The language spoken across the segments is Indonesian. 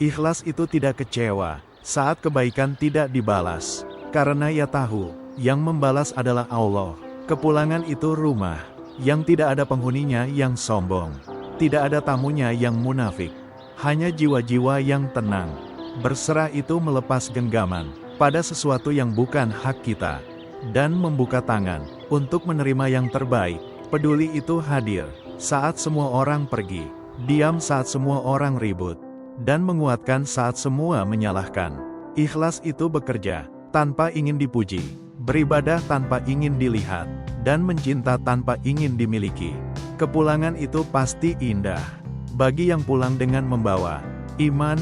Ikhlas itu tidak kecewa saat kebaikan tidak dibalas, karena ia tahu yang membalas adalah Allah. Kepulangan itu rumah yang tidak ada penghuninya yang sombong, tidak ada tamunya yang munafik, hanya jiwa-jiwa yang tenang. Berserah itu melepas genggaman pada sesuatu yang bukan hak kita, dan membuka tangan untuk menerima yang terbaik. Peduli itu hadir saat semua orang pergi, diam saat semua orang ribut, dan menguatkan saat semua menyalahkan. Ikhlas itu bekerja tanpa ingin dipuji, beribadah tanpa ingin dilihat, dan mencinta tanpa ingin dimiliki. Kepulangan itu pasti indah bagi yang pulang dengan membawa iman,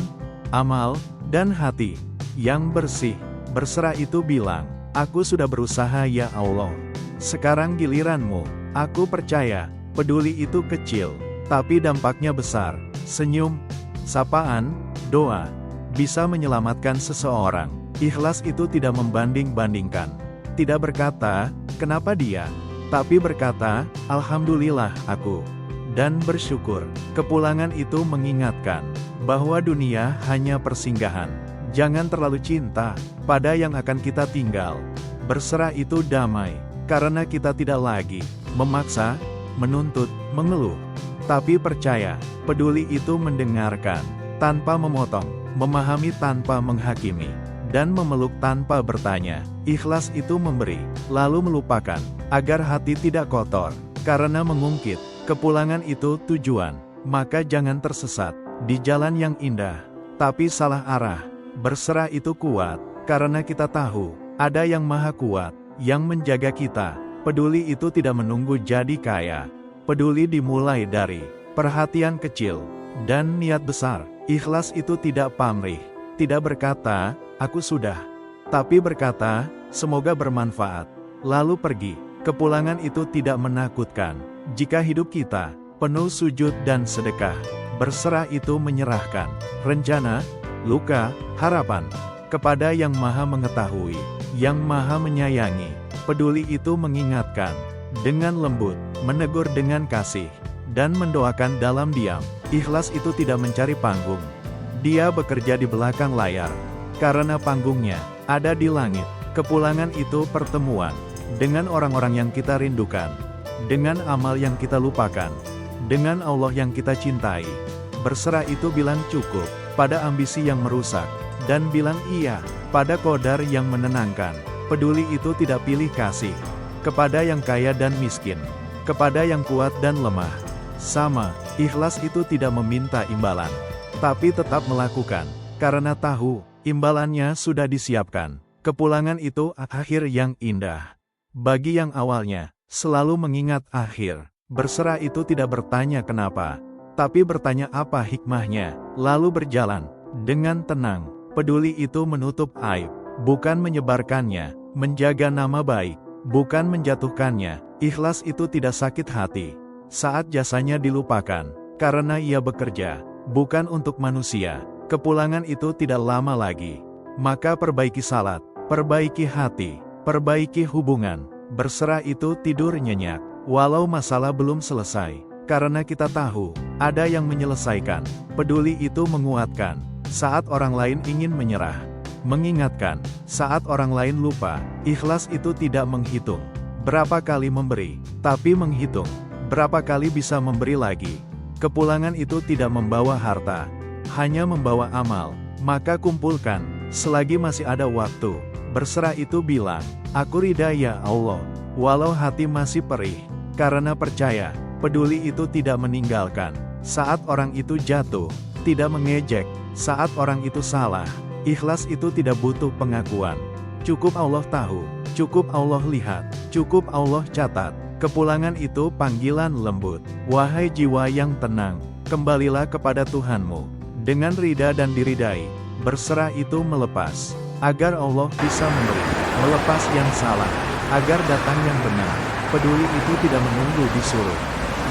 amal, dan hati yang bersih. Berserah itu bilang, "Aku sudah berusaha ya Allah. Sekarang giliranmu." Aku percaya, peduli itu kecil, tapi dampaknya besar. Senyum, sapaan, doa, bisa menyelamatkan seseorang. Ikhlas itu tidak membanding-bandingkan. Tidak berkata, "Kenapa dia?" Tapi berkata, "Alhamdulillah aku." Dan bersyukur. Kepulangan itu mengingatkan bahwa dunia hanya persinggahan. Jangan terlalu cinta pada yang akan kita tinggal. Berserah itu damai, karena kita tidak lagi memaksa, menuntut, mengeluh. Tapi percaya, peduli itu mendengarkan tanpa memotong, memahami tanpa menghakimi, dan memeluk tanpa bertanya. Ikhlas itu memberi, lalu melupakan, agar hati tidak kotor, karena mengungkit. Kepulangan itu tujuan, maka jangan tersesat di jalan yang indah, tapi salah arah. Berserah itu kuat, karena kita tahu, ada yang maha kuat, yang menjaga kita. Peduli itu tidak menunggu jadi kaya. Peduli dimulai dari perhatian kecil, dan niat besar. Ikhlas itu tidak pamrih, tidak berkata, "Aku sudah," tapi berkata, "Semoga bermanfaat," lalu pergi. Kepulangan itu tidak menakutkan. Jika hidup kita penuh sujud dan sedekah, berserah itu menyerahkan rencana, luka, harapan kepada Yang Maha Mengetahui, Yang Maha Menyayangi. Peduli itu mengingatkan dengan lembut, menegur dengan kasih, dan mendoakan dalam diam. Ikhlas itu tidak mencari panggung. Dia bekerja di belakang layar, karena panggungnya ada di langit. Kepulangan itu pertemuan dengan orang-orang yang kita rindukan, dengan amal yang kita lupakan, dengan Allah yang kita cintai. Berserah itu bilang cukup pada ambisi yang merusak, dan bilang iya pada qadar yang menenangkan. Peduli itu tidak pilih kasih kepada yang kaya dan miskin, kepada yang kuat dan lemah. Sama, ikhlas itu tidak meminta imbalan, tapi tetap melakukan, karena tahu imbalannya sudah disiapkan. Kepulangan itu akhir yang indah bagi yang awalnya selalu mengingat akhir. Berserah itu tidak bertanya kenapa, tapi bertanya apa hikmahnya, lalu berjalan dengan tenang. Peduli itu menutup aib, bukan menyebarkannya, menjaga nama baik, bukan menjatuhkannya. Ikhlas itu tidak sakit hati saat jasanya dilupakan, karena ia bekerja bukan untuk manusia. Kepulangan itu tidak lama lagi, maka perbaiki salat, perbaiki hati, perbaiki hubungan. Berserah itu tidur nyenyak, walau masalah belum selesai, karena kita tahu ada yang menyelesaikan. Peduli itu menguatkan saat orang lain ingin menyerah, mengingatkan saat orang lain lupa. Ikhlas itu tidak menghitung berapa kali memberi, tapi menghitung berapa kali bisa memberi lagi. Kepulangan itu tidak membawa harta, hanya membawa amal. Maka kumpulkan selagi masih ada waktu. Berserah itu bilang, "Aku ridha ya Allah," walau hati masih perih, karena percaya, peduli itu tidak meninggalkan saat orang itu jatuh, tidak mengejek saat orang itu salah. Ikhlas itu tidak butuh pengakuan. Cukup Allah tahu, cukup Allah lihat, cukup Allah catat. Kepulangan itu panggilan lembut. Wahai jiwa yang tenang, kembalilah kepada Tuhanmu dengan ridha dan diridai. Berserah itu melepas, agar Allah bisa memberi, melepas yang salah, agar datang yang benar. Peduli itu tidak menunggu disuruh,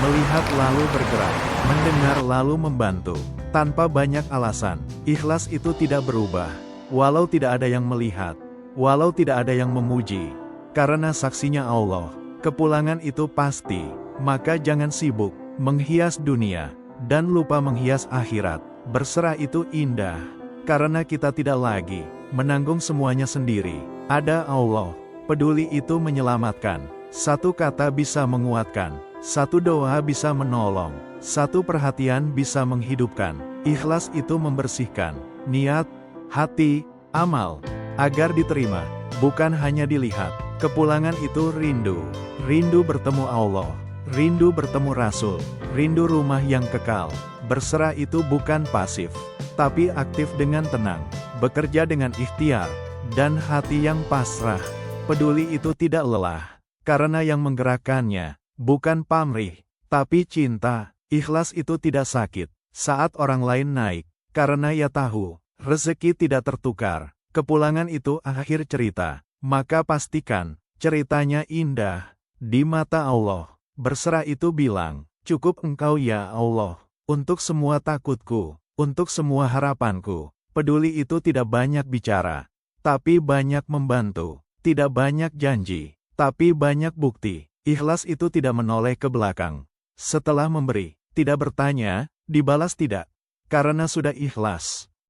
melihat lalu bergerak, mendengar lalu membantu, tanpa banyak alasan. Ikhlas itu tidak berubah, walau tidak ada yang melihat, walau tidak ada yang memuji, karena saksinya Allah. Kepulangan itu pasti, maka jangan sibuk menghias dunia, dan lupa menghias akhirat. Berserah itu indah, karena kita tidak lagi menanggung semuanya sendiri. Ada Allah. Peduli itu menyelamatkan. Satu kata bisa menguatkan. Satu doa bisa menolong. Satu perhatian bisa menghidupkan. Ikhlas itu membersihkan niat, hati, amal, agar diterima, bukan hanya dilihat. Kepulangan itu rindu. Rindu bertemu Allah. Rindu bertemu Rasul. Rindu rumah yang kekal. Berserah itu bukan pasif, tapi aktif dengan tenang. Bekerja dengan ikhtiar, dan hati yang pasrah. Peduli itu tidak lelah, karena yang menggerakkannya bukan pamrih, tapi cinta. Ikhlas itu tidak sakit saat orang lain naik, karena ia tahu rezeki tidak tertukar. Kepulangan itu akhir cerita, maka pastikan ceritanya indah di mata Allah. Berserah itu bilang, cukup Engkau ya Allah, untuk semua takutku, untuk semua harapanku. Peduli itu tidak banyak bicara, tapi banyak membantu. Tidak banyak janji, tapi banyak bukti. Ikhlas itu tidak menoleh ke belakang. Setelah memberi, tidak bertanya, dibalas tidak. Karena sudah ikhlas,